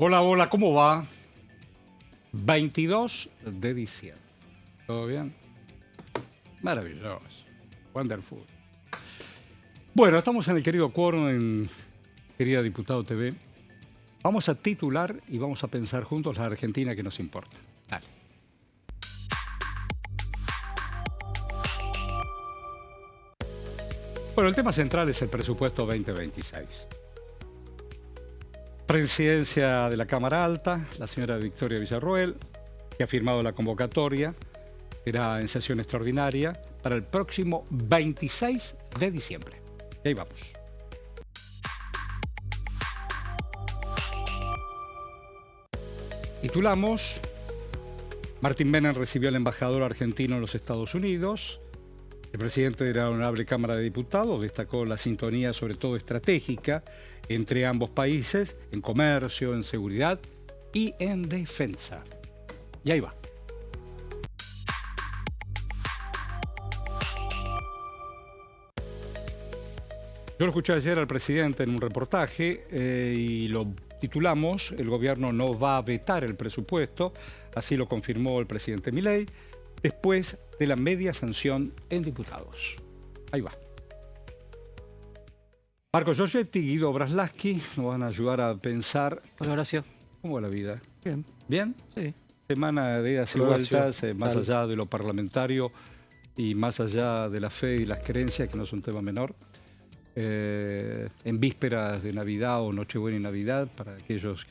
Hola, hola, ¿cómo va? 22 de diciembre. ¿Todo bien? Maravilloso. Wonderful. Bueno, estamos en el querido quórum, en Querida Diputado TV. Vamos a titular y vamos a pensar juntos la Argentina que nos importa. Dale. Bueno, el tema central es el presupuesto 2026. Presidencia de la Cámara Alta, la señora Victoria Villarroel, que ha firmado la convocatoria, será en sesión extraordinaria para el próximo 26 de diciembre. Y ahí vamos. Titulamos: Martín Menem recibió al embajador argentino en los Estados Unidos. El presidente de la Honorable Cámara de Diputados destacó la sintonía, sobre todo estratégica, entre ambos países en comercio, en seguridad y en defensa. Y ahí va. Yo lo escuché ayer al presidente en un reportaje y lo titulamos: El gobierno no va a vetar el presupuesto. Así lo confirmó el presidente Milei después de la media sanción en diputados. Ahí va. Marco Giorgetti y Guido Braslavsky nos van a ayudar a pensar. Hola, Horacio. ¿Cómo va la vida? Bien. ¿Bien? Sí. Semana de idas y vueltas, más allá de lo parlamentario y más allá de la fe y las creencias, que no es un tema menor. En vísperas de Navidad o Nochebuena y Navidad, para aquellos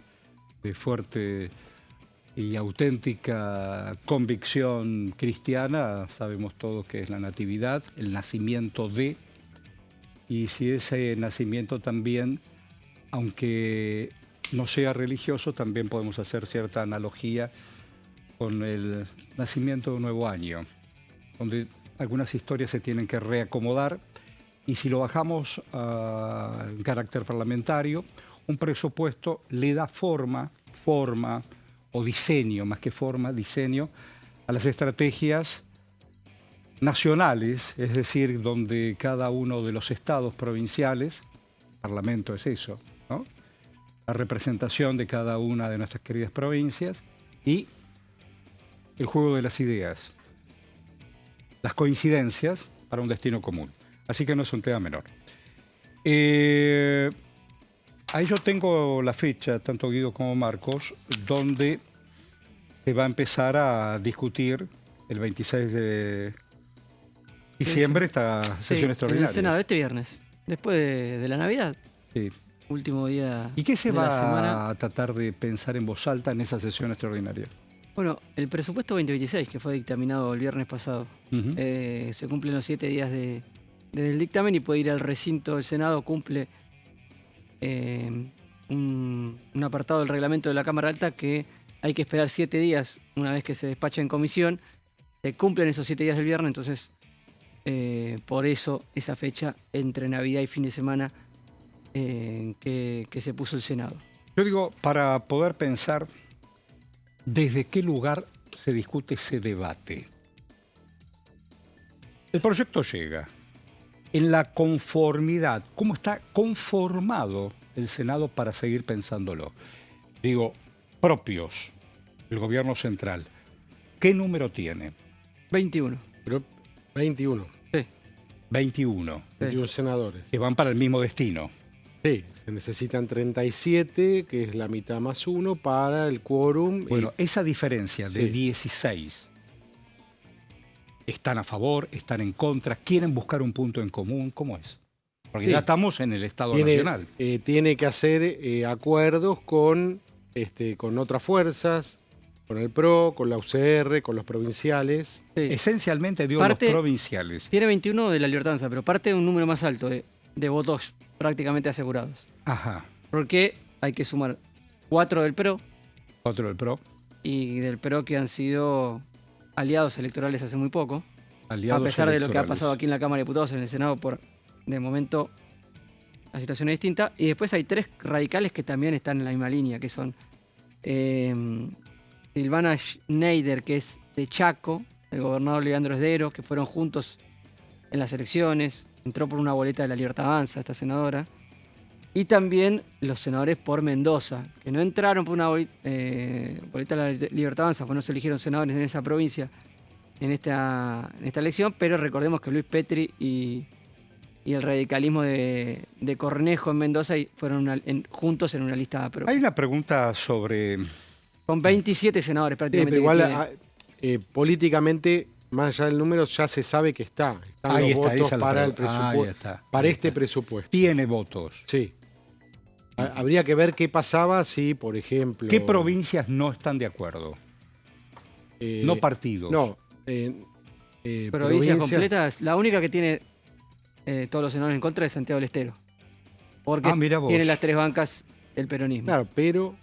de fuerte y auténtica convicción cristiana, sabemos todos que es la natividad, el nacimiento de, y si ese nacimiento también, aunque no sea religioso, también podemos hacer cierta analogía con el nacimiento de un nuevo año, donde algunas historias se tienen que reacomodar. Y si lo bajamos en carácter parlamentario, un presupuesto le da forma o diseño, más que forma, diseño, a las estrategias nacionales, es decir, donde cada uno de los estados provinciales, el Parlamento es eso, ¿no? La representación de cada una de nuestras queridas provincias y el juego de las ideas, las coincidencias para un destino común. Así que no es un tema menor. Ahí yo tengo la fecha, tanto Guido como Marcos, donde se va a empezar a discutir el 26 de diciembre esta sesión extraordinaria. En el Senado este viernes, después de la Navidad. Sí. Último día. ¿Y qué se de la va semana. a tratar de pensar en voz alta en esa sesión extraordinaria? Bueno, el presupuesto 2026, que fue dictaminado el viernes pasado, se cumplen los 7 días desde el dictamen y puede ir al recinto del Senado, cumple un apartado del reglamento de la Cámara Alta que hay que esperar 7 días una vez que se despacha en comisión. Se cumplen esos 7 días del viernes, entonces por eso esa fecha entre Navidad y fin de semana que se puso el Senado. Yo digo, para poder pensar desde qué lugar se discute ese debate. El proyecto llega en la conformidad, ¿cómo está conformado el Senado para seguir pensándolo? Digo, propios del gobierno central. ¿Qué número tiene? 21. Pero 21. Sí. 21. 21 senadores. Que van para el mismo destino. Sí, se necesitan 37, que es la mitad más 1, para el quórum. Bueno, esa diferencia de 16, ¿están a favor? ¿Están en contra? ¿Quieren buscar un punto en común? ¿Cómo es? Porque ya estamos en el Estado Nacional. Tiene que hacer acuerdos con otras fuerzas, con el PRO, con la UCR, con los provinciales. Sí. Esencialmente, digo, los provinciales. Tiene 21 de la Libertad Avanza, pero parte de un número más alto de votos prácticamente asegurados. Ajá. Porque hay que sumar 4 del PRO. 4 del PRO. Y del PRO que han sido aliados electorales hace muy poco. Aliados a pesar de electorales. lo que ha pasado aquí en la Cámara de Diputados, en el Senado, de momento la situación es distinta. Y después hay 3 radicales que también están en la misma línea, que son Silvana Schneider, que es de Chaco, el gobernador Leandro Esdero, que fueron juntos en las elecciones. Entró por una boleta de la Libertad Avanza, esta senadora. Y también los senadores por Mendoza, que no entraron por una boleta de la Libertad Avanza, pues no se eligieron senadores en esa provincia en esta elección, pero recordemos que Luis Petri y el radicalismo de Cornejo en Mendoza fueron juntos en una lista propia. Hay una pregunta sobre... Con 27 senadores prácticamente. Sí, pero igual políticamente, más allá del número, ya se sabe que están los votos para el presupuesto. Para este presupuesto. Tiene votos. Sí. Habría que ver qué pasaba si, por ejemplo... ¿Qué provincias no están de acuerdo? No partidos. No. Provincias completas. La única que tiene todos los senadores en contra es Santiago del Estero. Porque tiene las 3 bancas del peronismo. Claro, pero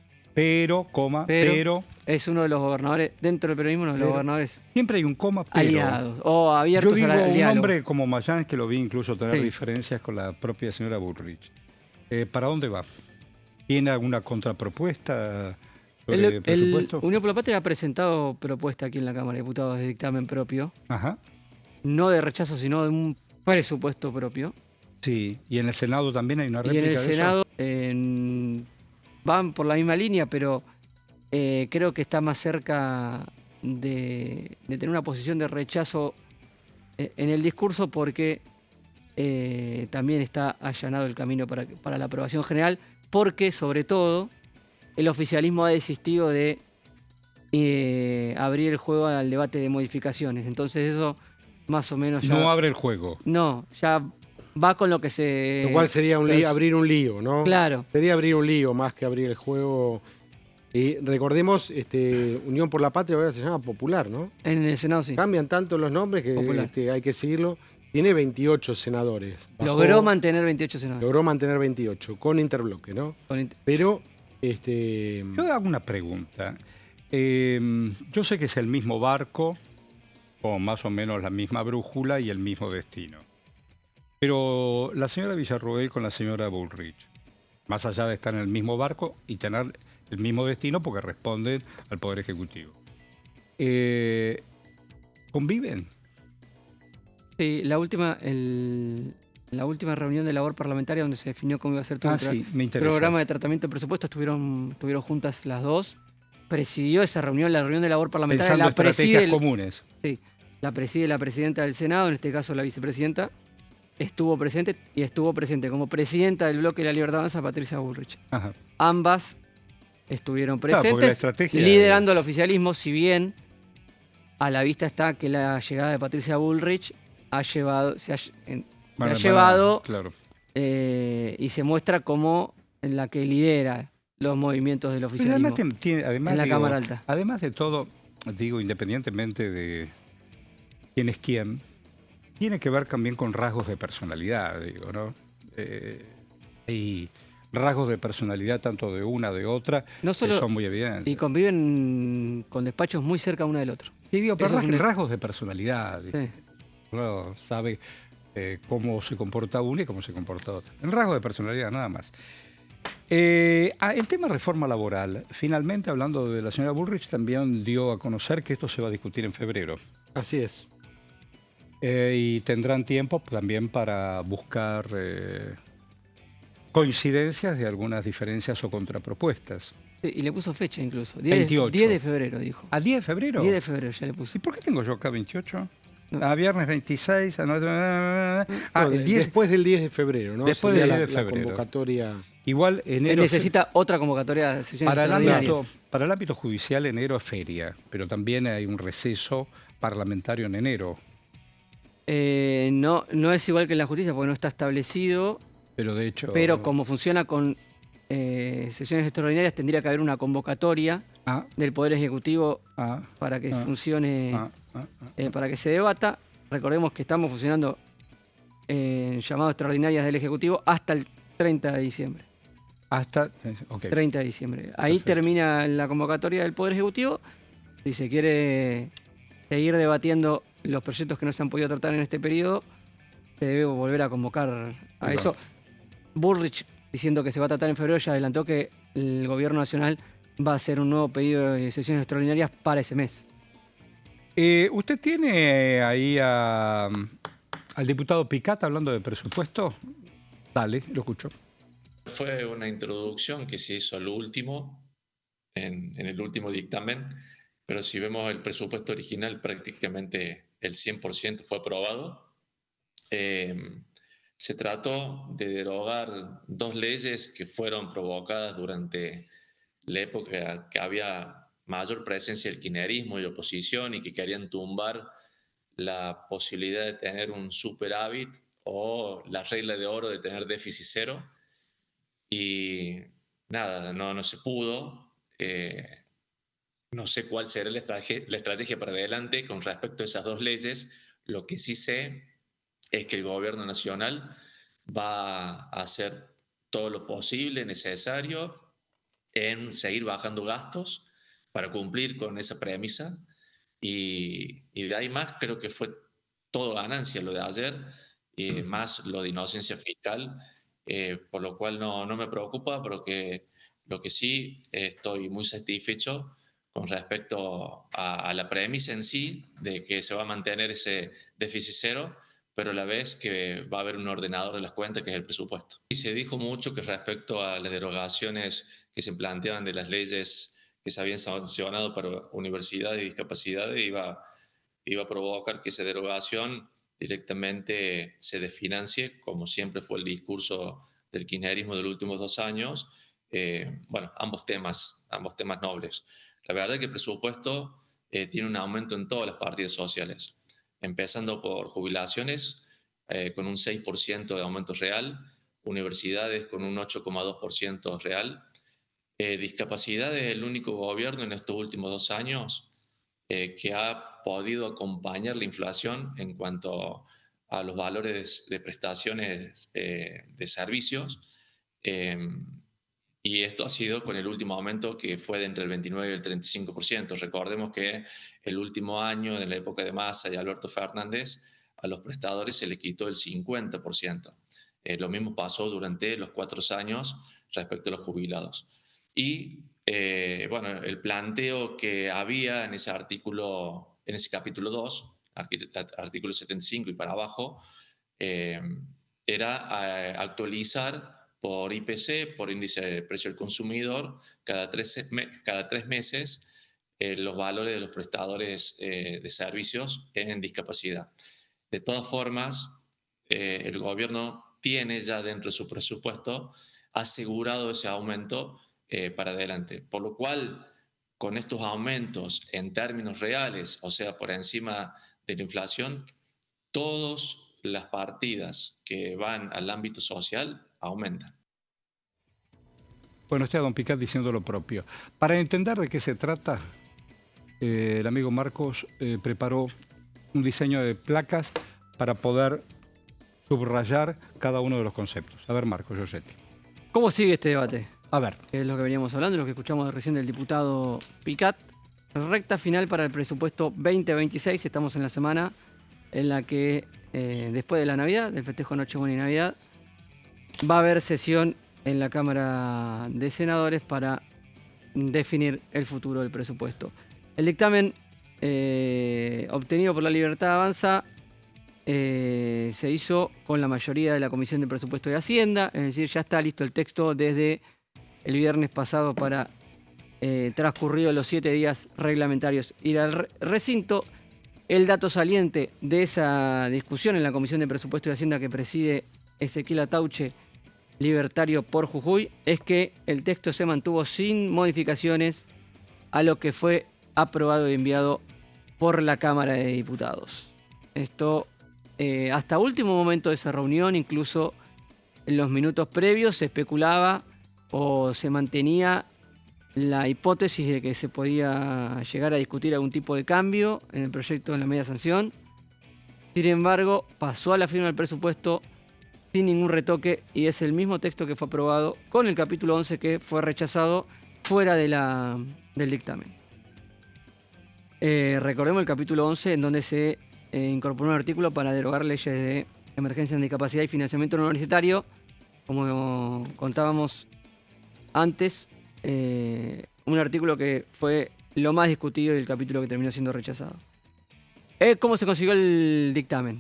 es uno de los gobernadores, dentro del peronismo, uno de los gobernadores siempre hay un coma, pero aliados o abiertos yo digo, al diálogo. Un hombre como Mayans, que lo vi incluso tener diferencias con la propia señora Bullrich. ¿Para dónde va? ¿Tiene alguna contrapropuesta sobre el presupuesto? Unión por la Patria ha presentado propuesta aquí en la Cámara de Diputados de dictamen propio. Ajá. No de rechazo, sino de un presupuesto propio. Sí, y en el Senado también hay una réplica de eso. Y en el Senado van por la misma línea, pero creo que está más cerca de tener una posición de rechazo en el discurso, porque también está allanado el camino para la aprobación general, porque sobre todo el oficialismo ha desistido de abrir el juego al debate de modificaciones. Entonces eso más o menos ya... No abre el juego. No, ya va con lo que se... Lo cual sería abrir un lío, ¿no? Claro. Sería abrir un lío más que abrir el juego. Y recordemos, Unión por la Patria ahora se llama Popular, ¿no? En el Senado sí. Cambian tanto los nombres que hay que seguirlo. Tiene 28 senadores. Logró mantener 28 senadores. Logró mantener 28, con interbloque, ¿no? Pero... Yo hago una pregunta. Yo sé que es el mismo barco, con más o menos la misma brújula y el mismo destino. Pero la señora Villarroel con la señora Bullrich, más allá de estar en el mismo barco y tener el mismo destino porque responden al Poder Ejecutivo, ¿conviven? Sí, la última reunión de labor parlamentaria donde se definió cómo iba a ser todo el programa de tratamiento de presupuesto, estuvieron juntas las dos. Presidió esa reunión, la reunión de labor parlamentaria. Pensando estrategias comunes. Sí, la preside la presidenta del Senado, en este caso la vicepresidenta. Estuvo presente como presidenta del bloque de la Libertad Avanza, Patricia Bullrich. Ajá. Ambas estuvieron presentes, la liderando al oficialismo, si bien a la vista está que la llegada de Patricia Bullrich claro. Y se muestra como la que lidera los movimientos del oficialismo además, en la Cámara Alta. Además de todo, independientemente de quién es quién, tiene que ver también con rasgos de personalidad, ¿no? Y rasgos de personalidad tanto de una de otra que son muy evidentes. Y conviven con despachos muy cerca uno del otro. Sí, pero rasgos de personalidad. Sí. Uno sabe cómo se comporta uno y cómo se comporta otro. En rasgos de personalidad, nada más. El tema reforma laboral, finalmente, hablando de la señora Bullrich, también dio a conocer que esto se va a discutir en febrero. Así es. Y tendrán tiempo también para buscar coincidencias de algunas diferencias o contrapropuestas. Sí, y le puso fecha incluso. 28. 10 de febrero, dijo. ¿A 10 de febrero? 10 de febrero ya le puso. ¿Y por qué tengo yo acá 28? No. Viernes 26. El 10, después del 10 de febrero, ¿no? Después del 10 de febrero. La convocatoria. Igual enero. Necesita otra convocatoria de sesiones extraordinarias. Para el ámbito judicial, enero es feria, pero también hay un receso parlamentario en enero. No es igual que en la justicia porque no está establecido. Pero de hecho. Pero como funciona con sesiones extraordinarias, tendría que haber una convocatoria del Poder Ejecutivo para que funcione, para que se debata. Recordemos que estamos funcionando en llamadas extraordinarias del Ejecutivo hasta el 30 de diciembre. Hasta 30 de diciembre. Ahí perfecto. Termina la convocatoria del Poder Ejecutivo. Si se quiere seguir debatiendo los proyectos que no se han podido tratar en este periodo, se debe volver a convocar a eso. Bullrich, diciendo que se va a tratar en febrero, ya adelantó que el Gobierno Nacional va a hacer un nuevo pedido de sesiones extraordinarias para ese mes. ¿Usted tiene ahí al diputado Picata hablando de presupuesto? Dale, lo escucho. Fue una introducción que se hizo al último, en el último dictamen, pero si vemos el presupuesto original, prácticamente el 100% fue aprobado. Se trató de derogar dos leyes que fueron provocadas durante la época que había mayor presencia del kirchnerismo y oposición y que querían tumbar la posibilidad de tener un superávit o la regla de oro de tener déficit cero. Y nada, no se pudo. No sé cuál será la estrategia para adelante con respecto a esas dos leyes. Lo que sí sé es que el gobierno nacional va a hacer todo lo posible, necesario, en seguir bajando gastos para cumplir con esa premisa. Y de ahí más creo que fue todo ganancia lo de ayer, más lo de inocencia fiscal, por lo cual no me preocupa, porque lo que sí estoy muy satisfecho con respecto a la premisa en sí de que se va a mantener ese déficit cero, pero a la vez que va a haber un ordenador de las cuentas que es el presupuesto. Y se dijo mucho que respecto a las derogaciones que se planteaban de las leyes que se habían sancionado para universidades y discapacidades, iba a provocar que esa derogación directamente se desfinancie, como siempre fue el discurso del kirchnerismo de los últimos 2 años. Bueno, ambos temas nobles. La verdad es que el presupuesto tiene un aumento en todas las partidas sociales, empezando por jubilaciones, con un 6% de aumento real, universidades con un 8,2% real. Discapacidad es el único gobierno en estos últimos 2 años que ha podido acompañar la inflación en cuanto a los valores de prestaciones de servicios. Y esto ha sido con el último aumento que fue de entre el 29 y el 35%. Recordemos que el último año, de la época de Massa y Alberto Fernández, a los prestadores se le quitó el 50%. Lo mismo pasó durante los 4 años respecto a los jubilados. Y bueno, el planteo que había en ese artículo, en ese capítulo 2, artículo 75 y para abajo, era actualizar por IPC, por índice de precio del consumidor, cada 3 meses los valores de los prestadores de servicios en discapacidad. De todas formas, el gobierno tiene ya dentro de su presupuesto asegurado ese aumento para adelante, por lo cual con estos aumentos en términos reales, o sea, por encima de la inflación, todas las partidas que van al ámbito social aumentan. Bueno, está don Picat diciendo lo propio. Para entender de qué se trata, el amigo Marcos preparó un diseño de placas para poder subrayar cada uno de los conceptos. A ver, Marcos Llosetti. ¿Cómo sigue este debate? A ver. Es lo que veníamos hablando, lo que escuchamos recién del diputado Picat. Recta final para el presupuesto 2026. Estamos en la semana en la que, después de la Navidad, del festejo Nochebuena y Navidad, va a haber sesión en la Cámara de Senadores para definir el futuro del presupuesto. El dictamen obtenido por La Libertad Avanza se hizo con la mayoría de la Comisión de Presupuesto de Hacienda, es decir, ya está listo el texto desde el viernes pasado para transcurridos los 7 días reglamentarios ir al recinto. El dato saliente de esa discusión en la Comisión de Presupuesto de Hacienda que preside Ezequiel Atauche, libertario por Jujuy, es que el texto se mantuvo sin modificaciones a lo que fue aprobado y enviado por la Cámara de Diputados. Esto, hasta último momento de esa reunión, incluso en los minutos previos, se especulaba o se mantenía la hipótesis de que se podía llegar a discutir algún tipo de cambio en el proyecto de la media sanción. Sin embargo, pasó a la firma del presupuesto sin ningún retoque y es el mismo texto que fue aprobado con el capítulo 11 que fue rechazado fuera de del dictamen. Recordemos el capítulo 11 en donde se incorporó un artículo para derogar leyes de emergencia en discapacidad y financiamiento no universitario. Como contábamos antes, un artículo que fue lo más discutido y el capítulo que terminó siendo rechazado. ¿Cómo se consiguió el dictamen?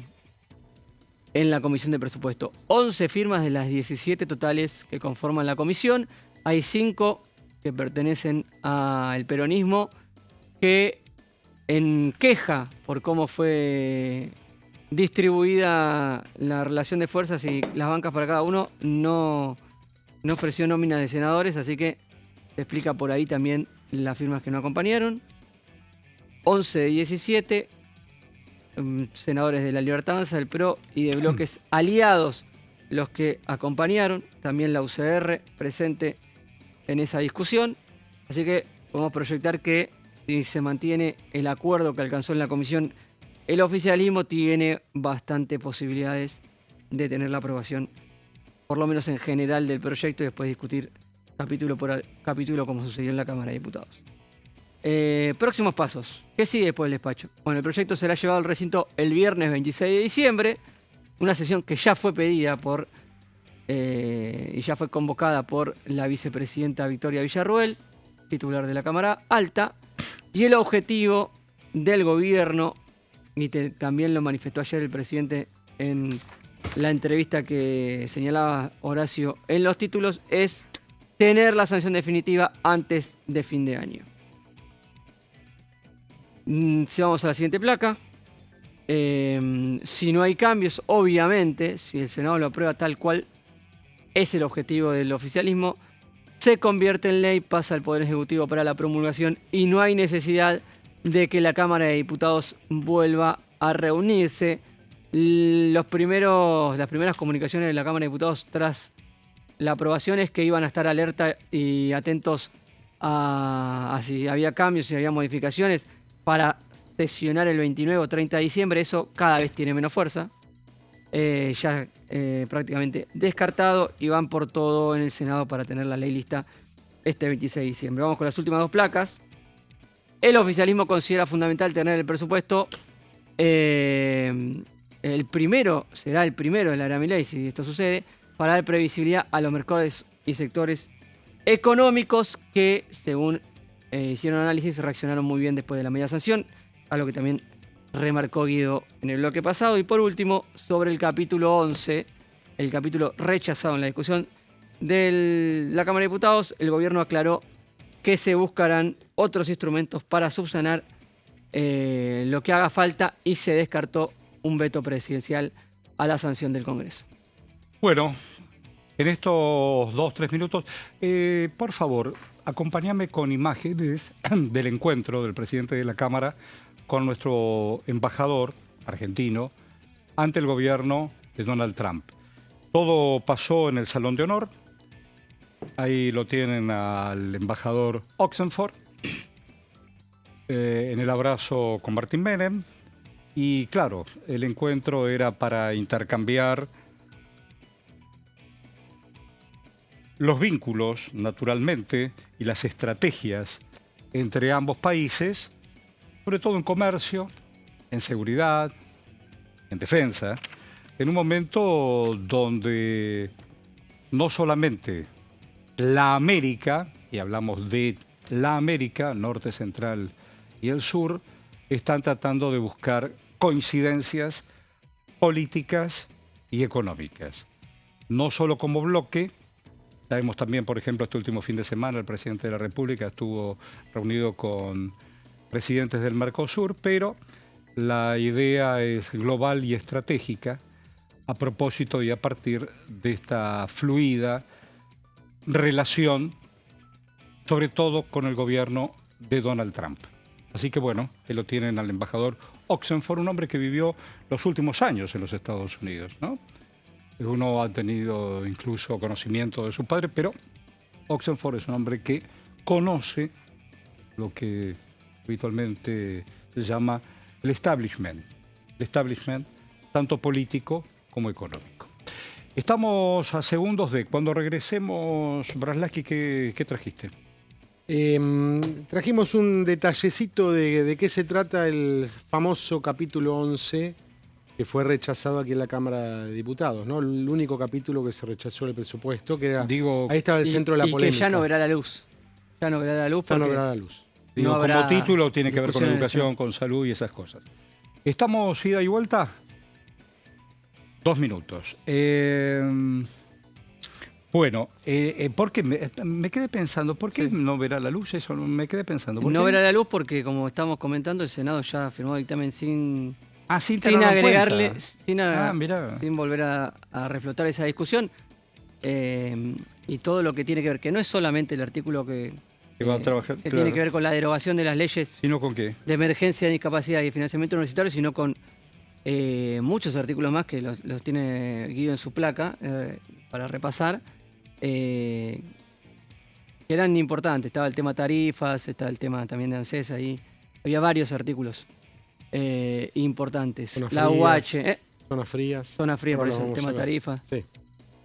en la Comisión de Presupuesto. 11 firmas de las 17 totales que conforman la comisión. Hay 5 que pertenecen al peronismo, que en queja por cómo fue distribuida la relación de fuerzas y las bancas para cada uno, no ofreció nómina de senadores, así que se explica por ahí también las firmas que no acompañaron. 11 de 17 senadores de La Libertad Avanza, del PRO y de bloques aliados los que acompañaron. También la UCR presente en esa discusión. Así que podemos proyectar que si se mantiene el acuerdo que alcanzó en la comisión, el oficialismo tiene bastante posibilidades de tener la aprobación, por lo menos en general, del proyecto y después discutir capítulo por capítulo como sucedió en la Cámara de Diputados. Próximos pasos. ¿Qué sigue después del despacho? Bueno, el proyecto será llevado al recinto el viernes 26 de diciembre, una sesión que ya fue pedida y ya fue convocada por la vicepresidenta Victoria Villarruel, titular de la Cámara Alta, y el objetivo del gobierno, y también lo manifestó ayer el presidente en la entrevista que señalaba Horacio en los títulos, es tener la sanción definitiva antes de fin de año. Si vamos a la siguiente placa, si no hay cambios, obviamente, si el Senado lo aprueba tal cual es el objetivo del oficialismo, se convierte en ley, pasa al Poder Ejecutivo para la promulgación y no hay necesidad de que la Cámara de Diputados vuelva a reunirse. Las primeras comunicaciones de la Cámara de Diputados tras la aprobación es que iban a estar alerta y atentos a si había cambios, si había modificaciones para sesionar el 29 o 30 de diciembre. Eso cada vez tiene menos fuerza. Ya prácticamente descartado, y van por todo en el Senado para tener la ley lista este 26 de diciembre. Vamos con las últimas dos placas. El oficialismo considera fundamental tener el presupuesto. El primero será el primero de la era Milei, si esto sucede, para dar previsibilidad a los mercados y sectores económicos que, según hicieron análisis, reaccionaron muy bien después de la media sanción, a lo que también remarcó Guido en el bloque pasado. Y por último, sobre el capítulo 11, el capítulo rechazado en la discusión de la Cámara de Diputados, el gobierno aclaró que se buscarán otros instrumentos para subsanar lo que haga falta, y se descartó un veto presidencial a la sanción del Congreso. Bueno, en estos 2-3 minutos, por favor, acompáñame con imágenes del encuentro del presidente de la Cámara con nuestro embajador argentino ante el gobierno de Donald Trump. Todo pasó en el Salón de Honor. Ahí lo tienen al embajador Oxenford, en el abrazo con Martín Menem. Y claro, el encuentro era para intercambiar los vínculos, naturalmente, y las estrategias entre ambos países, sobre todo en comercio, en seguridad, en defensa, en un momento donde no solamente la América, y hablamos de la América, norte, central y el sur, están tratando de buscar coincidencias políticas y económicas. No solo como bloque. Sabemos también, por ejemplo, este último fin de semana el presidente de la República estuvo reunido con presidentes del Mercosur, pero la idea es global y estratégica a propósito y a partir de esta fluida relación, sobre todo con el gobierno de Donald Trump. Así que bueno, ahí lo tienen al embajador Oxenford, un hombre que vivió los últimos años en los Estados Unidos, ¿no? Uno ha tenido incluso conocimiento de su padre, pero Oxenford es un hombre que conoce lo que habitualmente se llama el establishment tanto político como económico. Estamos a segundos de cuando regresemos. Braslaski, ¿qué trajiste? Trajimos un detallecito de qué se trata el famoso capítulo 11 que fue rechazado aquí en la Cámara de Diputados, ¿no? El único capítulo que se rechazó el presupuesto, que era, ahí estaba el centro de la polémica. Y que ya no verá la luz. Ya no verá la luz. Ya no verá la luz. Digo, no como título tiene que ver con educación, con salud y esas cosas. ¿Estamos ida y vuelta? 2 minutos. Bueno, porque me quedé pensando, ¿por qué no verá la luz eso? Me quedé pensando. No verá la luz porque, como estamos comentando, el Senado ya firmó dictamen sin agregarle, sin volver a reflotar esa discusión. Y todo lo que tiene que ver, que no es solamente el artículo que va a trabajar, que tiene que ver con la derogación de las leyes, ¿sino con qué? De emergencia, de discapacidad y financiamiento universitario, sino con muchos artículos más que los tiene Guido en su placa para repasar, que eran importantes. Estaba el tema tarifas, estaba el tema también de ANSES ahí. Había varios artículos importantes. La UH. Zonas frías. Zonas frías, por eso, el tema tarifas. Sí.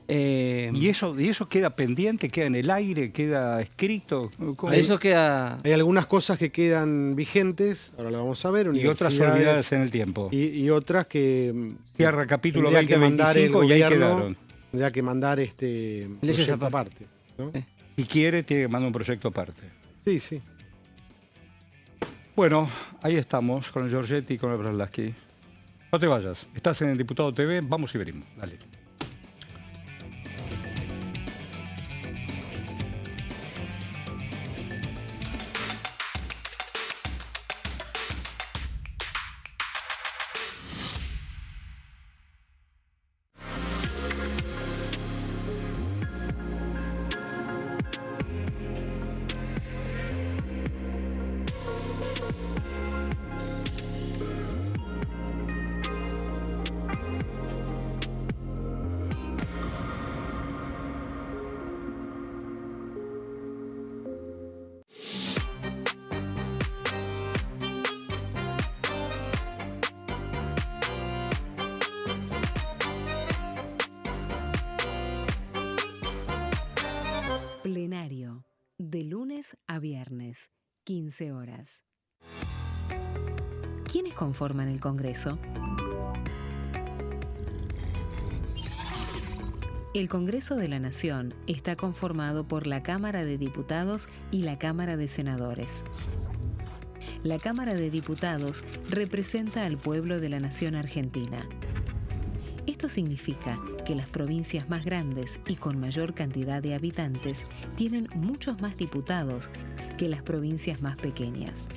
¿Y eso queda pendiente, queda en el aire, queda escrito? Eso queda... Hay algunas cosas que quedan vigentes, ahora la vamos a ver. Y otras olvidadas en el tiempo. Y otras que... Cierra capítulo 2025 y ahí quedaron. Tendría que mandar proyecto aparte, ¿no? Sí. Si quiere, tiene que mandar un proyecto aparte. Sí, sí. Bueno, ahí estamos con el Giorgetti y con el Brandlaski. No te vayas, estás en el Diputado TV, vamos y venimos. Dale. Plenario, de lunes a viernes, 15 horas. ¿Quiénes conforman el Congreso? El Congreso de la Nación está conformado por la Cámara de Diputados y la Cámara de Senadores. La Cámara de Diputados representa al pueblo de la nación argentina. Esto significa que las provincias más grandes y con mayor cantidad de habitantes tienen muchos más diputados que las provincias más pequeñas.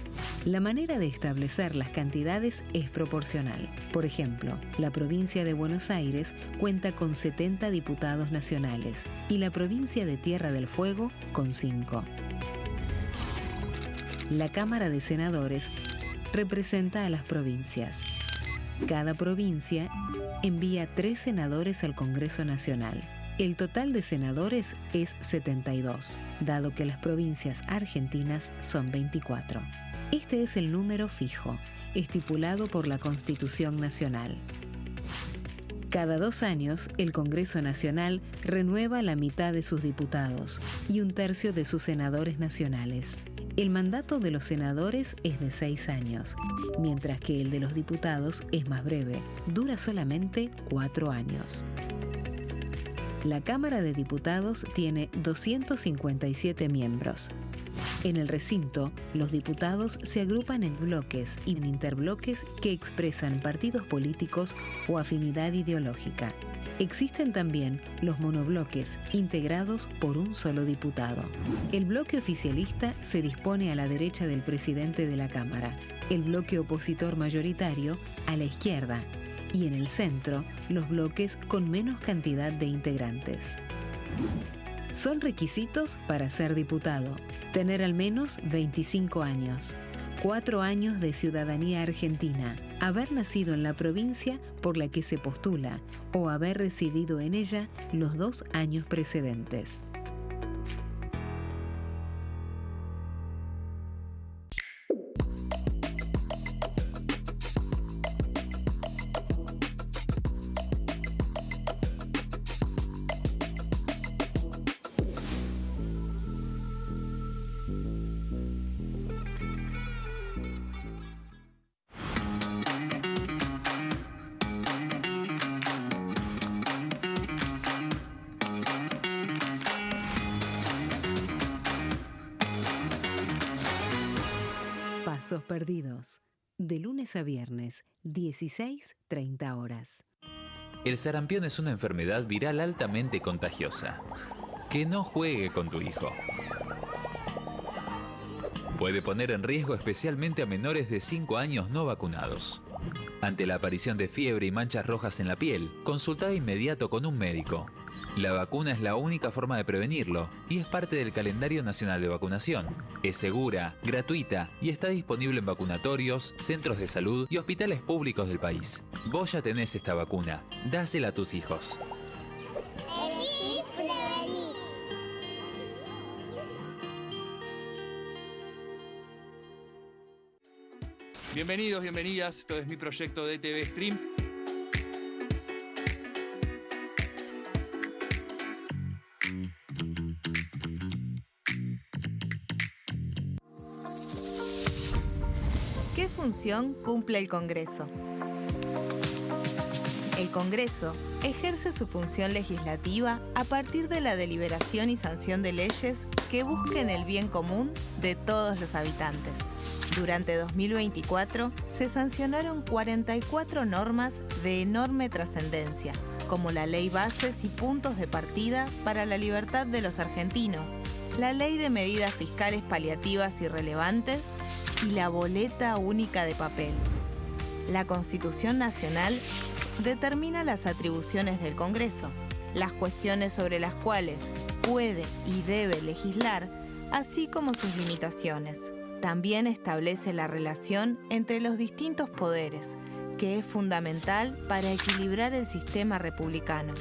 La manera de establecer las cantidades es proporcional. Por ejemplo, la provincia de Buenos Aires cuenta con 70 diputados nacionales y la provincia de Tierra del Fuego con 5. La Cámara de Senadores representa a las provincias. Cada provincia envía 3 senadores al Congreso Nacional. El total de senadores es 72, dado que las provincias argentinas son 24. Este es el número fijo, estipulado por la Constitución Nacional. Cada 2 años, el Congreso Nacional renueva la mitad de sus diputados y 1/3 de sus senadores nacionales. El mandato de los senadores es de 6 años, mientras que el de los diputados es más breve, dura solamente 4 años. La Cámara de Diputados tiene 257 miembros. En el recinto, los diputados se agrupan en bloques y en interbloques que expresan partidos políticos o afinidad ideológica. Existen también los monobloques, integrados por un solo diputado. El bloque oficialista se dispone a la derecha del presidente de la Cámara, el bloque opositor mayoritario a la izquierda, y en el centro, los bloques con menos cantidad de integrantes. Son requisitos para ser diputado: tener al menos 25 años, 4 años de ciudadanía argentina, haber nacido en la provincia por la que se postula o haber residido en ella los 2 años precedentes. Pasos perdidos. De lunes a viernes, 16:30 horas. El sarampión es una enfermedad viral altamente contagiosa. Que no juegue con tu hijo. Puede poner en riesgo especialmente a menores de 5 años no vacunados. Ante la aparición de fiebre y manchas rojas en la piel, consulta de inmediato con un médico. La vacuna es la única forma de prevenirlo y es parte del calendario nacional de vacunación. Es segura, gratuita y está disponible en vacunatorios, centros de salud y hospitales públicos del país. Vos ya tenés esta vacuna. Dásela a tus hijos. Bienvenidos, bienvenidas. Esto es mi proyecto de TV Stream. ¿Qué función cumple el Congreso? El Congreso ejerce su función legislativa a partir de la deliberación y sanción de leyes que busquen el bien común de todos los habitantes. Durante 2024 se sancionaron 44 normas de enorme trascendencia, como la Ley Bases y Puntos de Partida para la Libertad de los Argentinos, la Ley de Medidas Fiscales Paliativas y Relevantes y la Boleta Única de Papel. La Constitución Nacional determina las atribuciones del Congreso, las cuestiones sobre las cuales puede y debe legislar, así como sus limitaciones. También establece la relación entre los distintos poderes, que es fundamental para equilibrar el sistema republicano.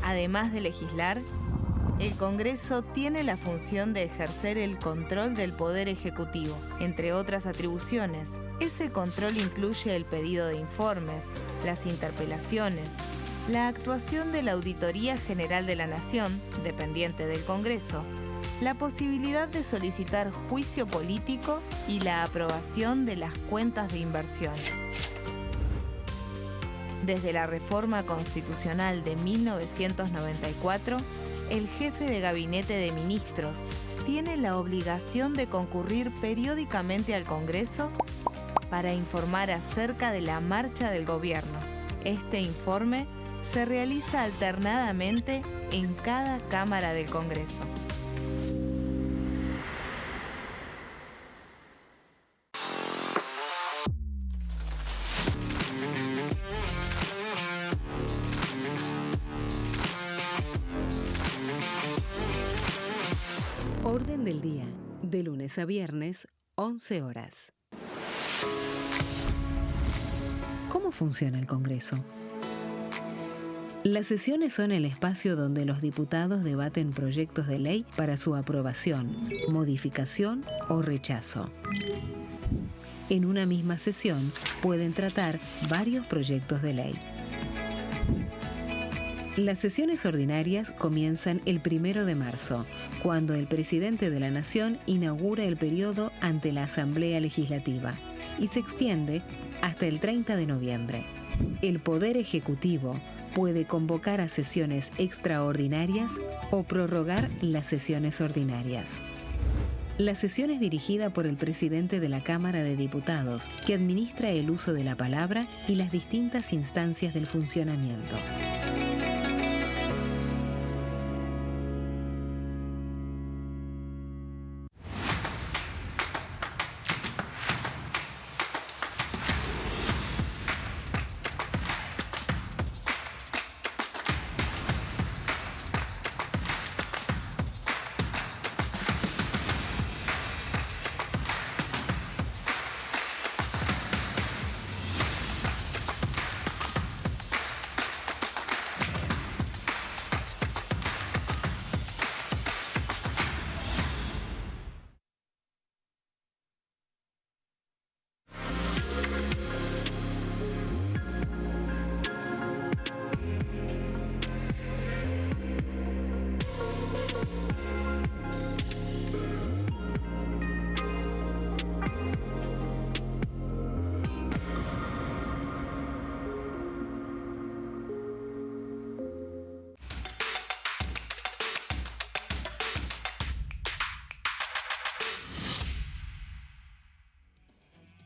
Además de legislar, el Congreso tiene la función de ejercer el control del Poder Ejecutivo. Entre otras atribuciones, ese control incluye el pedido de informes, las interpelaciones, la actuación de la Auditoría General de la Nación, dependiente del Congreso, la posibilidad de solicitar juicio político y la aprobación de las cuentas de inversión. Desde la reforma constitucional de 1994, el jefe de gabinete de ministros tiene la obligación de concurrir periódicamente al Congreso para informar acerca de la marcha del gobierno. Este informe se realiza alternadamente en cada Cámara del Congreso. Orden del día, de lunes a viernes, 11 horas. ¿Cómo funciona el Congreso? Las sesiones son el espacio donde los diputados debaten proyectos de ley para su aprobación, modificación o rechazo. En una misma sesión pueden tratar varios proyectos de ley. Las sesiones ordinarias comienzan el 1 de marzo, cuando el presidente de la Nación inaugura el periodo ante la Asamblea Legislativa y se extiende hasta el 30 de noviembre. El Poder Ejecutivo puede convocar a sesiones extraordinarias o prorrogar las sesiones ordinarias. La sesión es dirigida por el presidente de la Cámara de Diputados, que administra el uso de la palabra y las distintas instancias del funcionamiento.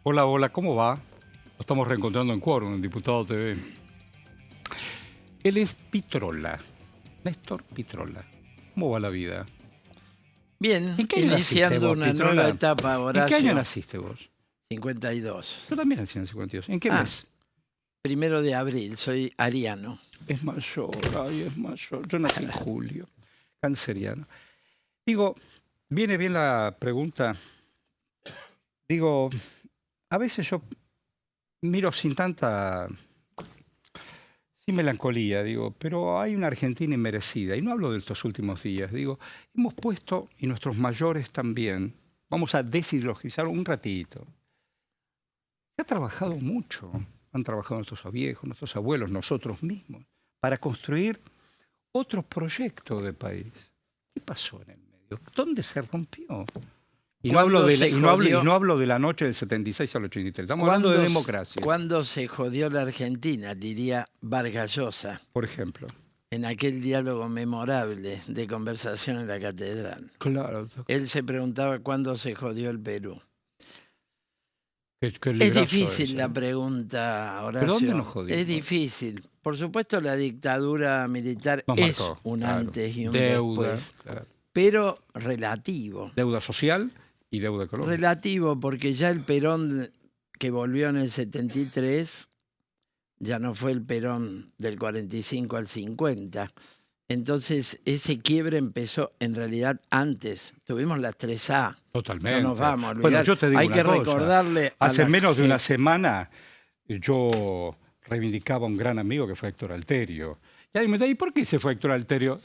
Hola, hola, ¿cómo va? Nos estamos reencontrando en Quórum, en Diputado TV. Él es Pitrola, Néstor Pitrola. ¿Cómo va la vida? Bien, iniciando una nueva etapa, Horacio. ¿En qué año naciste vos? 52. Yo también nací en el 52. ¿En qué mes? 1 de abril, soy ariano. Es mayor, es mayor. Yo nací en julio, canceriano. Digo, viene bien la pregunta. Digo, a veces yo miro sin melancolía, digo, pero hay una Argentina inmerecida. Y no hablo de estos últimos días. Digo, hemos puesto, y nuestros mayores también, vamos a desideologizar un ratito. Se ha trabajado mucho. Han trabajado nuestros viejos, nuestros abuelos, nosotros mismos, para construir otro proyecto de país. ¿Qué pasó en el medio? ¿Dónde se rompió? Y no hablo de la noche del 76 al 83. Estamos hablando de democracia. ¿Cuándo se jodió la Argentina? Diría Vargas Llosa. Por ejemplo. En aquel diálogo memorable de conversación en la catedral. Claro. Él se preguntaba cuándo se jodió el Perú. Qué es difícil la pregunta, Horacio. ¿Pero dónde nos jodimos? Es difícil. Por supuesto, la dictadura militar es un antes y un después. Claro. Pero relativo. Deuda social y deuda económica. Relativo, porque ya el Perón que volvió en el 73 ya no fue el Perón del 45 al 50. Entonces, ese quiebre empezó en realidad antes. Tuvimos las 3A. Totalmente. No nos vamos a olvidar. Bueno, yo te digo hay que recordarle hace menos de una semana yo reivindicaba a un gran amigo que fue Héctor Alterio. Y alguien me decía, ¿y por qué se fue Héctor Alterio?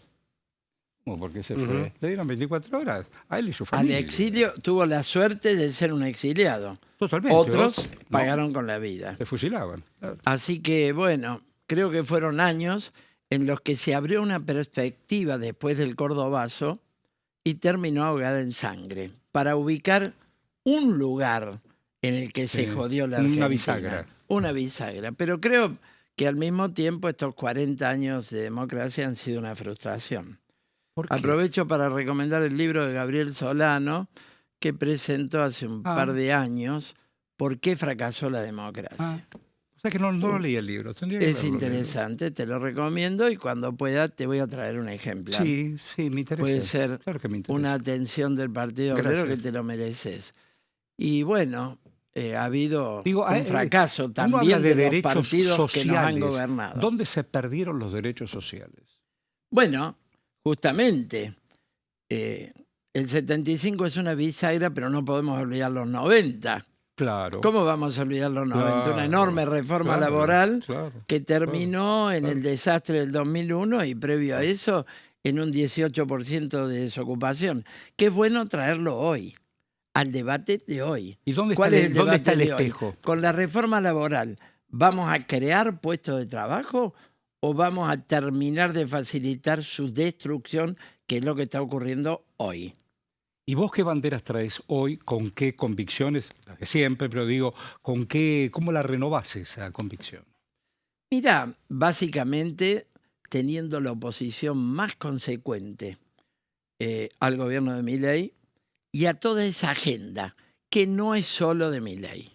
¿Cómo por qué se fue? Le dieron 24 horas a él y su familia. Al exilio tuvo la suerte de ser un exiliado. Totalmente. Otros pagaron con la vida. Se fusilaban. Claro. Así que, bueno, creo que fueron años en los que se abrió una perspectiva después del Cordobazo y terminó ahogada en sangre, para ubicar un lugar en el que se jodió la Argentina. Una bisagra. Una bisagra. Pero creo que al mismo tiempo estos 40 años de democracia han sido una frustración. Aprovecho para recomendar el libro de Gabriel Solano, que presentó hace un par de años, ¿Por qué fracasó la democracia? O sea que no lo leí el libro. Es interesante, te lo recomiendo y cuando pueda te voy a traer un ejemplar. Sí, me interesa. Puede ser claro que me interesa. Una atención del Partido Obrero que te lo mereces. Y bueno, ha habido un fracaso también de los partidos sociales que nos han gobernado. ¿Dónde se perdieron los derechos sociales? Bueno, justamente, el 75 es una bisagra, pero no podemos olvidar los 90. Claro. ¿Cómo vamos a olvidar los 90? Claro, una enorme reforma laboral que terminó en el desastre del 2001 y previo a eso en un 18% de desocupación. Qué bueno traerlo hoy, al debate de hoy. ¿Y dónde está el espejo? Con la reforma laboral, ¿vamos a crear puestos de trabajo o vamos a terminar de facilitar su destrucción, que es lo que está ocurriendo hoy? ¿Y vos qué banderas traes hoy? ¿Con qué convicciones? Siempre, pero digo, ¿cómo la renovás esa convicción? Mira, básicamente teniendo la oposición más consecuente al gobierno de Milei y a toda esa agenda, que no es solo de Milei.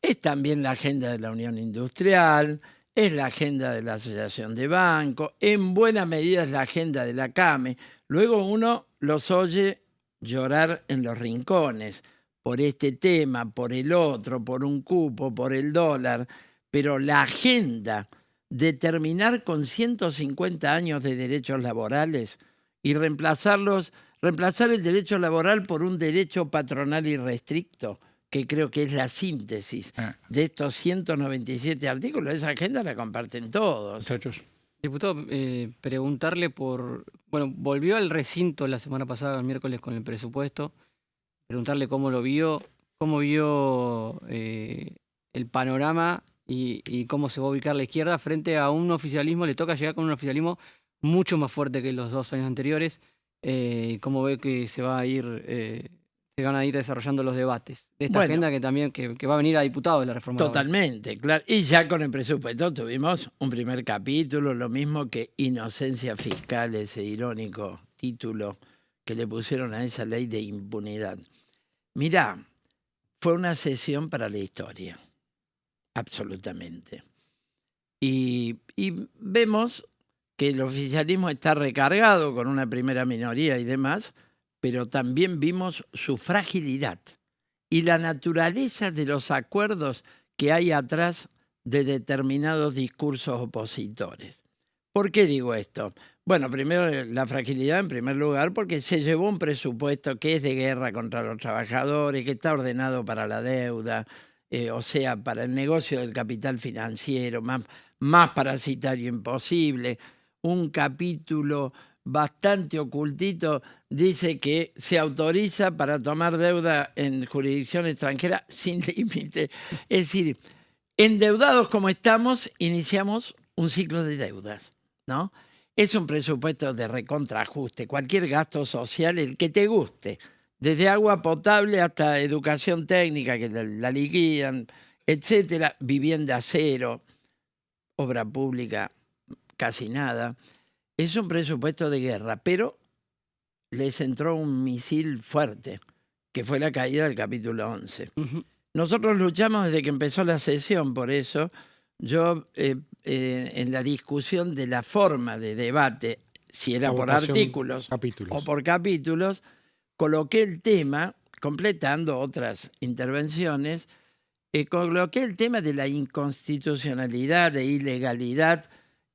Es también la agenda de la Unión Industrial, es la agenda de la Asociación de Bancos, en buena medida es la agenda de la CAME. Luego uno los oye llorar en los rincones por este tema, por el otro, por un cupo, por el dólar, pero la agenda de terminar con 150 años de derechos laborales y reemplazar el derecho laboral por un derecho patronal irrestricto, que creo que es la síntesis de estos 197 artículos, esa agenda la comparten todos. Muchachos. Diputado, preguntarle por... Bueno, volvió al recinto la semana pasada, el miércoles, con el presupuesto. Preguntarle cómo lo vio, cómo vio el panorama y cómo se va a ubicar la izquierda frente a un oficialismo. Le toca llegar con un oficialismo mucho más fuerte que los 2 años anteriores. Cómo ve que se van a ir desarrollando los debates de esta agenda que también que va a venir a diputados de la reforma. Totalmente, claro. Y ya con el presupuesto tuvimos un primer capítulo, lo mismo que inocencia fiscal, ese irónico título que le pusieron a esa ley de impunidad. Mirá, fue una sesión para la historia, absolutamente. Y vemos que el oficialismo está recargado con una primera minoría y demás, pero también vimos su fragilidad y la naturaleza de los acuerdos que hay atrás de determinados discursos opositores. ¿Por qué digo esto? Bueno, primero la fragilidad en primer lugar porque se llevó un presupuesto que es de guerra contra los trabajadores, que está ordenado para la deuda, o sea, para el negocio del capital financiero, más parasitario imposible. Un capítulo bastante ocultito dice que se autoriza para tomar deuda en jurisdicción extranjera sin límite. Es decir, endeudados como estamos, iniciamos un ciclo de deudas, ¿no? Es un presupuesto de recontraajuste. Cualquier gasto social, el que te guste, desde agua potable hasta educación técnica, que la liquidan, etcétera, vivienda cero, obra pública casi nada. Es un presupuesto de guerra, pero les entró un misil fuerte, que fue la caída del capítulo 11. Nosotros luchamos desde que empezó la sesión, por eso yo en la discusión de la forma de debate, si era por artículos o por capítulos, coloqué el tema, completando otras intervenciones, coloqué el tema de la inconstitucionalidad, de ilegalidad,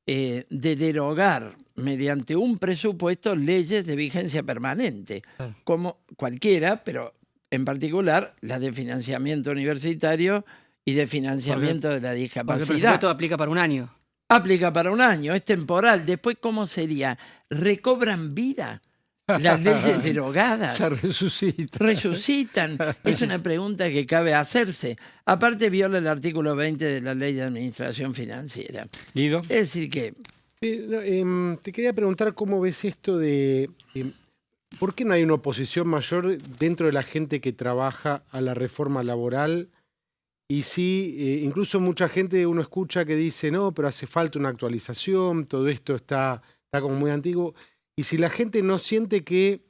de derogar mediante un presupuesto leyes de vigencia permanente, como cualquiera, pero en particular las de financiamiento universitario y de financiamiento de la discapacidad. Porque el presupuesto aplica para un año. Aplica para un año, es temporal. Después, ¿cómo sería? ¿Recobran vida las leyes derogadas? Se resucitan. Resucitan. Es una pregunta que cabe hacerse. Aparte, viola el artículo 20 de la Ley de Administración Financiera. Guido. Es decir que... te quería preguntar cómo ves esto de... ¿por qué no hay una oposición mayor dentro de la gente que trabaja a la reforma laboral? Y sí, incluso mucha gente uno escucha que dice, no, pero hace falta una actualización, todo esto está como muy antiguo. Y si la gente no siente que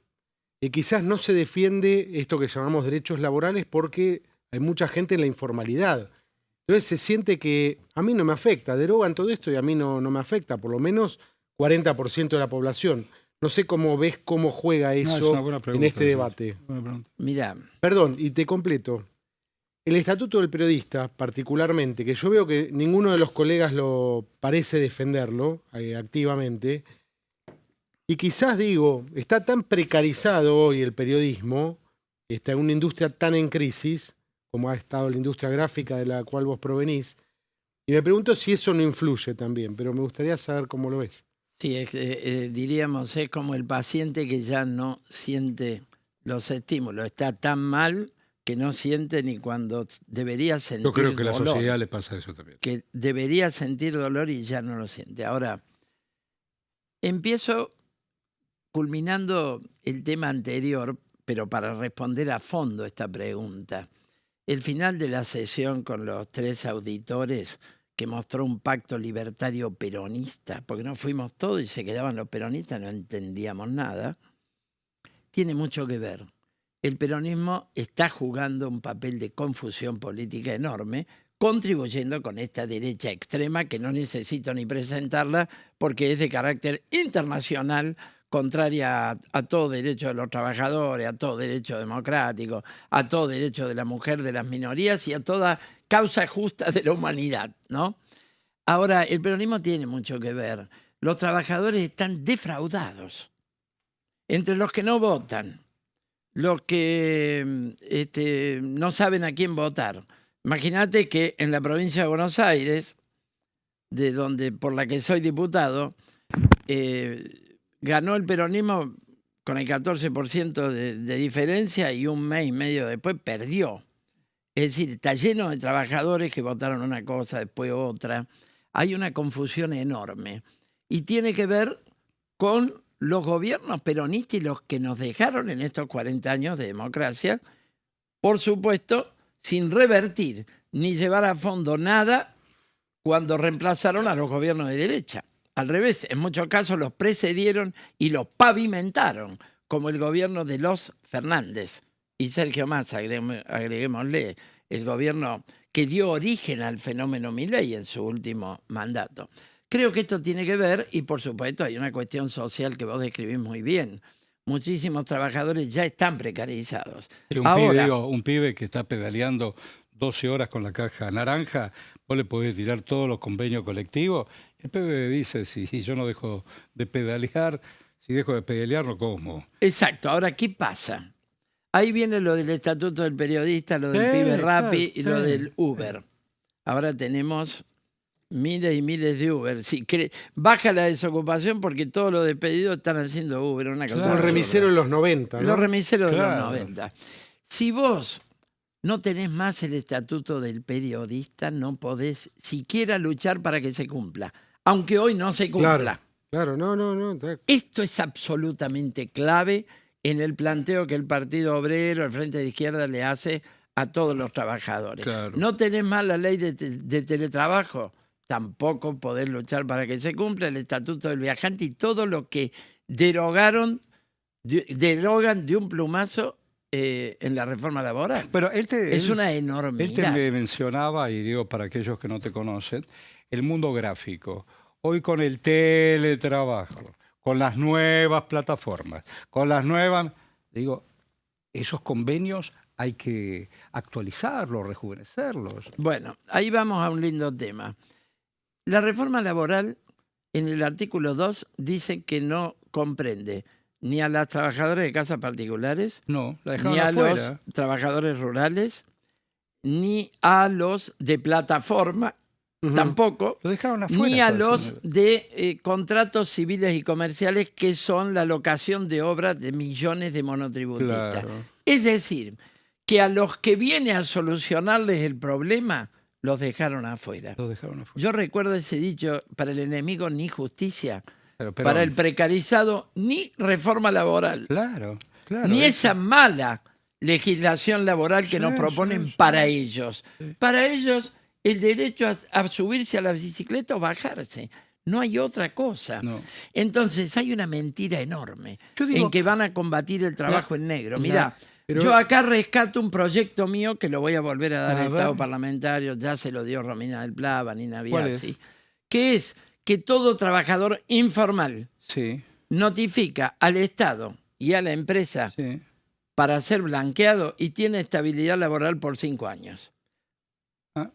quizás no se defiende esto que llamamos derechos laborales porque hay mucha gente en la informalidad. Entonces se siente que a mí no me afecta, derogan todo esto y a mí no me afecta, por lo menos 40% de la población. No sé cómo ves cómo juega eso en este debate. Mirá. Perdón, y te completo. El Estatuto del Periodista, particularmente, que yo veo que ninguno de los colegas lo parece defenderlo activamente, y quizás digo, está tan precarizado hoy el periodismo, está en una industria tan en crisis, como ha estado la industria gráfica de la cual vos provenís, y me pregunto si eso no influye también, pero me gustaría saber cómo lo ves. Sí, diríamos, es como el paciente que ya no siente los estímulos, está tan mal que no siente ni cuando debería sentir dolor. Yo creo que a la sociedad le pasa eso también. Que debería sentir dolor y ya no lo siente. Ahora, empiezo culminando el tema anterior, pero para responder a fondo esta pregunta. El final de la sesión con los 3 auditores que mostró un pacto libertario peronista, porque no fuimos todos y se quedaban los peronistas, no entendíamos nada, tiene mucho que ver. El peronismo está jugando un papel de confusión política enorme, contribuyendo con esta derecha extrema que no necesito ni presentarla porque es de carácter internacional, contraria a todo derecho de los trabajadores, a todo derecho democrático, a todo derecho de la mujer, de las minorías y a toda causa justa de la humanidad, ¿no? Ahora, el peronismo tiene mucho que ver. Los trabajadores están defraudados. Entre los que no votan, los que no saben a quién votar. Imagínate que en la provincia de Buenos Aires, por la que soy diputado, ganó el peronismo con el 14% de diferencia y un mes y medio después perdió. Es decir, está lleno de trabajadores que votaron una cosa, después otra. Hay una confusión enorme. Y tiene que ver con los gobiernos peronistas y los que nos dejaron en estos 40 años de democracia, por supuesto, sin revertir ni llevar a fondo nada cuando reemplazaron a los gobiernos de derecha. Al revés, en muchos casos los precedieron y los pavimentaron, como el gobierno de los Fernández y Sergio Massa, agreguémosle, el gobierno que dio origen al fenómeno Milei en su último mandato. Creo que esto tiene que ver, y por supuesto hay una cuestión social que vos describís muy bien. Muchísimos trabajadores ya están precarizados. Un pibe que está pedaleando 12 horas con la caja naranja, vos le podés tirar todos los convenios colectivos. El pibe dice, si yo no dejo de pedalear, si dejo de pedalear no como. Exacto. Ahora, ¿qué pasa? Ahí viene lo del estatuto del periodista, lo del pibe Rappi y lo del Uber. Ahora tenemos miles y miles de Uber. Baja la desocupación porque todos los despedidos están haciendo Uber. Una cosa el remisero de los 90, ¿no? Los remiseros de los 90. Si vos no tenés más el estatuto del periodista, no podés siquiera luchar para que se cumpla, aunque hoy no se cumpla. Claro, no. Esto es absolutamente clave en el planteo que el Partido Obrero, el Frente de Izquierda, le hace a todos los trabajadores. Claro. No tenés más la ley de teletrabajo, tampoco podés luchar para que se cumpla el estatuto del viajante y todo lo que derogan de un plumazo en la reforma laboral. Pero es una enormidad. Él te mencionaba, y digo para aquellos que no te conocen, el mundo gráfico. Hoy con el teletrabajo, con las nuevas plataformas, con las nuevas... Digo, esos convenios hay que actualizarlos, rejuvenecerlos. Bueno, ahí vamos a un lindo tema. La reforma laboral, en el artículo 2, dice que no comprende ni a las trabajadoras de casas particulares, ni a los trabajadores rurales, ni a los de plataforma, tampoco, ni a los de contratos civiles y comerciales, que son la locación de obras de millones de monotributistas. Claro. Es decir, que a los que viene a solucionarles el problema, los dejaron afuera. Yo recuerdo ese dicho, para el enemigo ni justicia, para el precarizado ni reforma laboral. Claro. Ni esa mala legislación laboral que nos proponen para ellos. Para ellos, el derecho a subirse a la bicicleta o bajarse. No hay otra cosa. No. Entonces hay una mentira enorme en que van a combatir el trabajo en negro. Mirá, yo acá rescato un proyecto mío que lo voy a volver a dar al Estado parlamentario, ya se lo dio Romina del Pla, Vanina Biasi, que es que todo trabajador informal notifica al Estado y a la empresa para ser blanqueado y tiene estabilidad laboral por 5 años.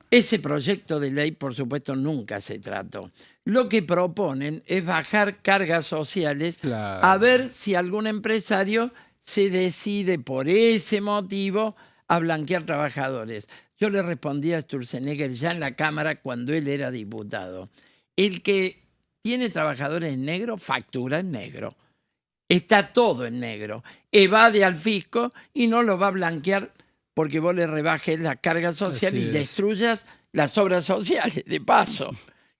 Ese proyecto de ley, por supuesto, nunca se trató. Lo que proponen es bajar cargas sociales a ver si algún empresario se decide por ese motivo a blanquear trabajadores. Yo le respondí a Sturzenegger ya en la Cámara cuando él era diputado. El que tiene trabajadores en negro, factura en negro. Está todo en negro. Evade al fisco y no lo va a blanquear porque vos le rebajes la carga social y destruyas las obras sociales, de paso,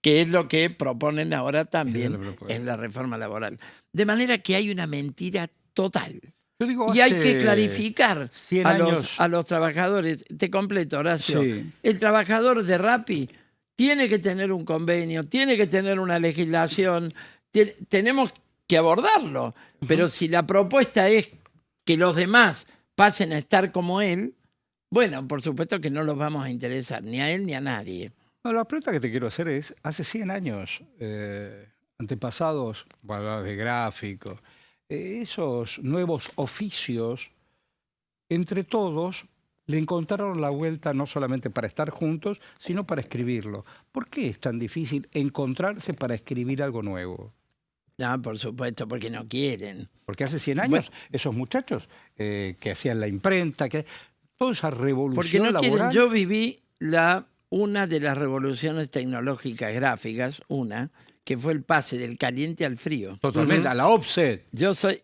que es lo que proponen ahora también en la reforma laboral. De manera que hay una mentira total. Y hay que clarificar a los trabajadores. Te completo, Horacio. El trabajador de Rappi tiene que tener un convenio, tiene que tener una legislación, tenemos que abordarlo. Pero si la propuesta es que los demás pasen a estar como él, bueno, por supuesto que no los vamos a interesar, ni a él ni a nadie. No, la pregunta que te quiero hacer es, hace 100 años, antepasados, de gráfico, esos nuevos oficios, entre todos, le encontraron la vuelta no solamente para estar juntos, sino para escribirlo. ¿Por qué es tan difícil encontrarse para escribir algo nuevo? No, por supuesto, porque no quieren. Porque hace 100 años, esos muchachos que hacían la imprenta, toda esa revolución laboral... Porque no quieren. Yo viví una de las revoluciones tecnológicas gráficas, que fue el pase del caliente al frío. Totalmente, a la offset. Yo soy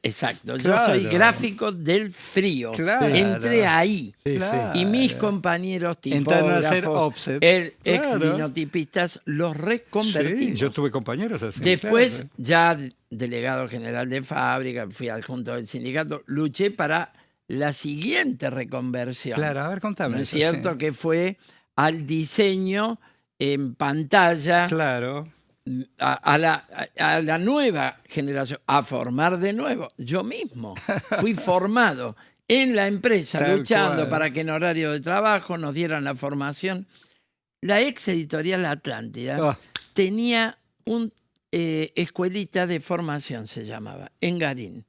gráfico del frío. Entré ahí. Y mis compañeros tipógrafos, ex-linotipistas, los reconvertimos. Yo tuve compañeros así. Después, ya delegado general de fábrica, fui adjunto del sindicato, luché para la siguiente reconversión. Claro, a ver, contame. ¿No es cierto? Que fue al diseño en pantalla. Claro. A la nueva generación, a formar de nuevo. Yo mismo fui formado en la empresa, Tal luchando cual. para que en horario de trabajo nos dieran la formación. La ex editorial Atlántida tenía una escuelita de formación, se llamaba, en Garín.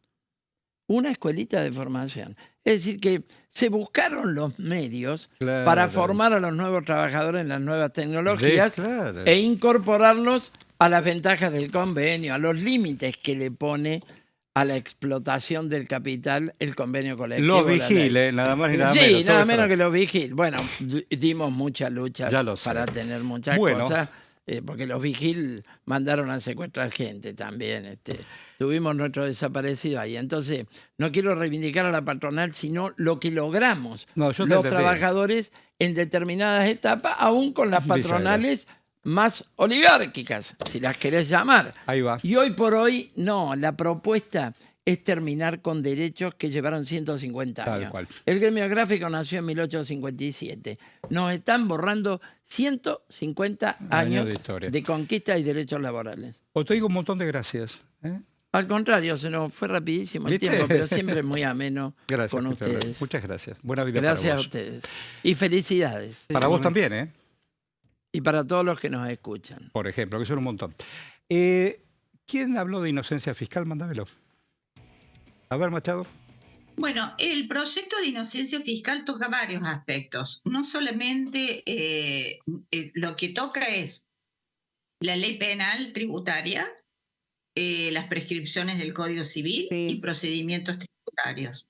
Una escuelita de formación. Es decir, que se buscaron los medios para formar a los nuevos trabajadores en las nuevas tecnologías e incorporarlos a las ventajas del convenio, a los límites que le pone a la explotación del capital el convenio colectivo. Los vigiles, nada más y nada menos. Sí, nada menos que los vigiles. Bueno, dimos mucha lucha para tener muchas cosas, porque los vigil mandaron a secuestrar gente también. Tuvimos nuestro desaparecido ahí. Entonces, no quiero reivindicar a la patronal, sino lo que logramos los trabajadores en determinadas etapas, aún con las patronales más oligárquicas, si las querés llamar. Ahí va. Y hoy por hoy, no, la propuesta es terminar con derechos que llevaron 150 años. Tal cual. El gremio gráfico nació en 1857. Nos están borrando 150 años de conquista y derechos laborales. Os te digo un montón de gracias. Al contrario, se nos fue rapidísimo el tiempo, pero siempre muy ameno con ustedes. Muchas gracias. Buena vida para vos. Gracias a ustedes. Y felicidades. Para vos también, ¿eh? Y para todos los que nos escuchan. Por ejemplo, que son un montón. ¿Quién habló de inocencia fiscal? Mándamelo. A ver, Machado. Bueno, el proyecto de inocencia fiscal toca varios aspectos. No solamente lo que toca es la ley penal tributaria, las prescripciones del Código Civil y procedimientos tributarios.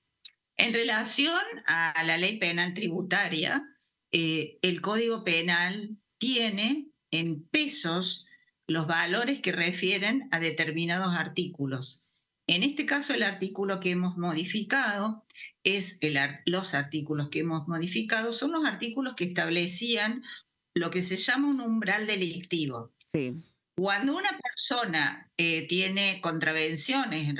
En relación a la ley penal tributaria, el Código Penal tiene en pesos los valores que refieren a determinados artículos. En este caso, el artículo que hemos modificado los artículos que hemos modificado son los artículos que establecían lo que se llama un umbral delictivo. Sí. Cuando una persona tiene contravenciones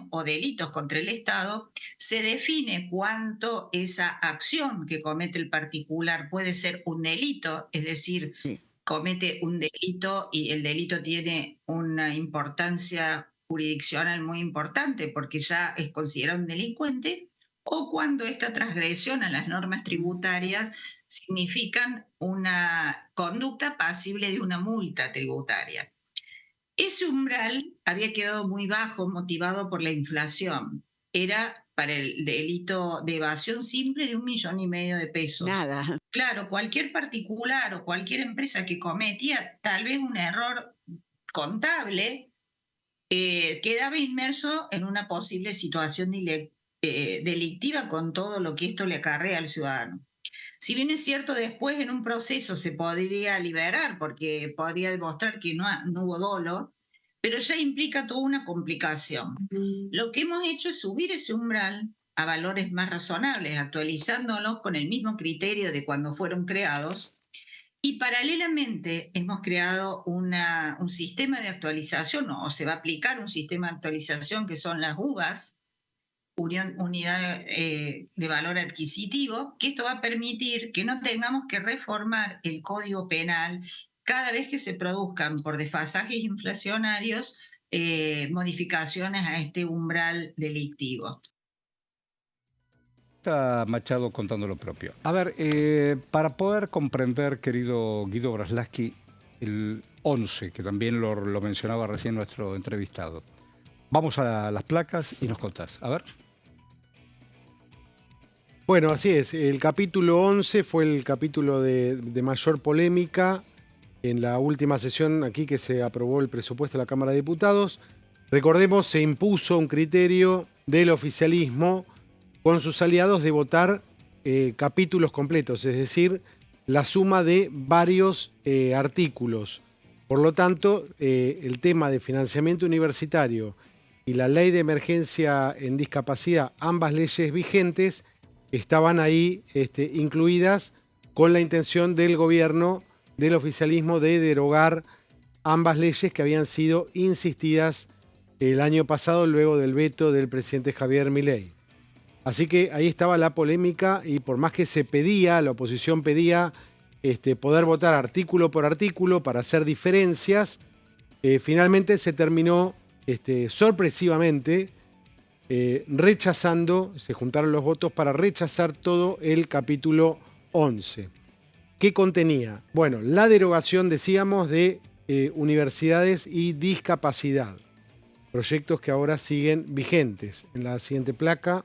o delitos contra el Estado, se define cuánto esa acción que comete el particular puede ser un delito, es decir, comete un delito y el delito tiene una importancia jurisdiccional muy importante porque ya es considerado un delincuente, o cuando esta transgresión a las normas tributarias significan una conducta pasible de una multa tributaria. Ese umbral había quedado muy bajo, motivado por la inflación. Era para el delito de evasión simple de 1,5 millones de pesos. Nada. Claro, cualquier particular o cualquier empresa que cometía tal vez un error contable quedaba inmerso en una posible situación delictiva con todo lo que esto le acarrea al ciudadano. Si bien es cierto, después en un proceso se podría liberar porque podría demostrar que no hubo dolo, pero ya implica toda una complicación. Lo que hemos hecho es subir ese umbral a valores más razonables, actualizándolos con el mismo criterio de cuando fueron creados, y paralelamente hemos creado un sistema de actualización, o se va a aplicar un sistema de actualización que son las UVAs, Unidad de Valor Adquisitivo, que esto va a permitir que no tengamos que reformar el Código Penal cada vez que se produzcan por desfasajes inflacionarios modificaciones a este umbral delictivo. Está Machado contando lo propio. A ver, para poder comprender, querido Guido Braslavsky, el 11, que también lo mencionaba recién nuestro entrevistado. Vamos a las placas y nos contás. A ver. Bueno, así es. El capítulo 11 fue el capítulo de mayor polémica en la última sesión aquí que se aprobó el presupuesto de la Cámara de Diputados. Recordemos, se impuso un criterio del oficialismo con sus aliados de votar capítulos completos, es decir, la suma de varios artículos. Por lo tanto, el tema de financiamiento universitario y la ley de emergencia en discapacidad, ambas leyes vigentes, estaban ahí incluidas con la intención del gobierno, del oficialismo, de derogar ambas leyes que habían sido insistidas el año pasado luego del veto del presidente Javier Milei. Así que ahí estaba la polémica y por más que se pedía, la oposición pedía poder votar artículo por artículo para hacer diferencias, finalmente se terminó sorpresivamente rechazando, se juntaron los votos para rechazar todo el capítulo 11. ¿Qué contenía? Bueno, la derogación, decíamos, de universidades y discapacidad. Proyectos que ahora siguen vigentes. En la siguiente placa,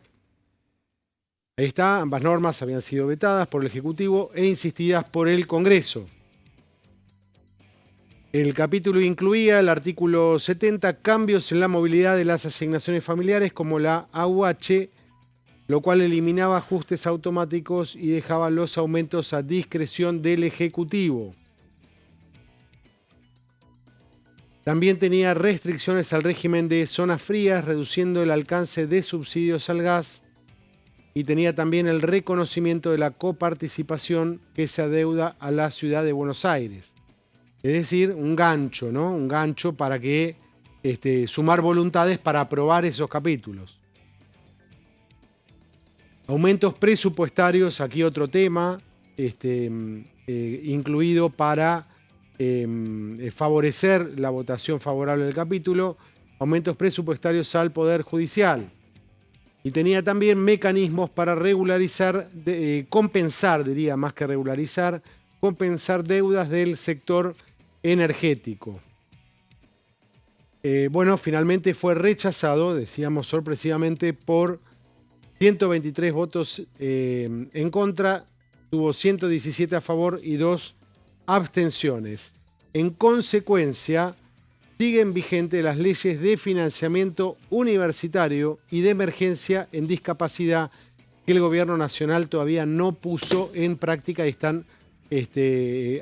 ahí está, ambas normas habían sido vetadas por el Ejecutivo e insistidas por el Congreso. El capítulo incluía el artículo 70, cambios en la movilidad de las asignaciones familiares como la AUH, lo cual eliminaba ajustes automáticos y dejaba los aumentos a discreción del Ejecutivo. También tenía restricciones al régimen de zonas frías, reduciendo el alcance de subsidios al gas, y tenía también el reconocimiento de la coparticipación que se adeuda a la ciudad de Buenos Aires. Es decir, un gancho, ¿no? Un gancho para que sumar voluntades para aprobar esos capítulos. Aumentos presupuestarios, aquí otro tema, incluido para favorecer la votación favorable del capítulo, aumentos presupuestarios al Poder Judicial. Y tenía también mecanismos para regularizar, compensar, diría más que regularizar, compensar deudas del sector energético. Bueno, finalmente fue rechazado, decíamos sorpresivamente, por 123 votos en contra, tuvo 117 a favor y 2 abstenciones. En consecuencia, siguen vigentes las leyes de financiamiento universitario y de emergencia en discapacidad que el Gobierno Nacional todavía no puso en práctica y están,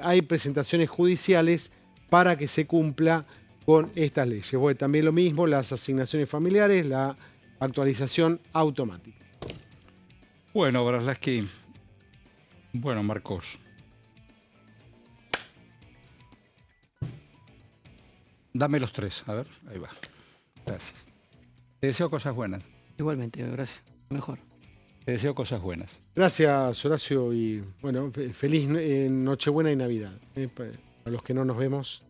hay presentaciones judiciales para que se cumpla con estas leyes. Bueno, también lo mismo, las asignaciones familiares, la actualización automática. Bueno, Braslavsky. Bueno, Marcos. Dame los 3, a ver, ahí va. Gracias. Te deseo cosas buenas. Igualmente, gracias. Mejor. Te deseo cosas buenas. Gracias, Horacio, y bueno, feliz Nochebuena y Navidad. A los que no nos vemos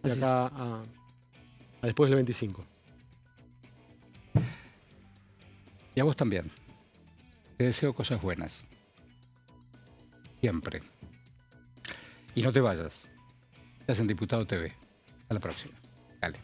de acá a después del 25. Y a vos también. Te deseo cosas buenas. Siempre. Y no te vayas. Estás en Diputado TV. A la próxima. Dale.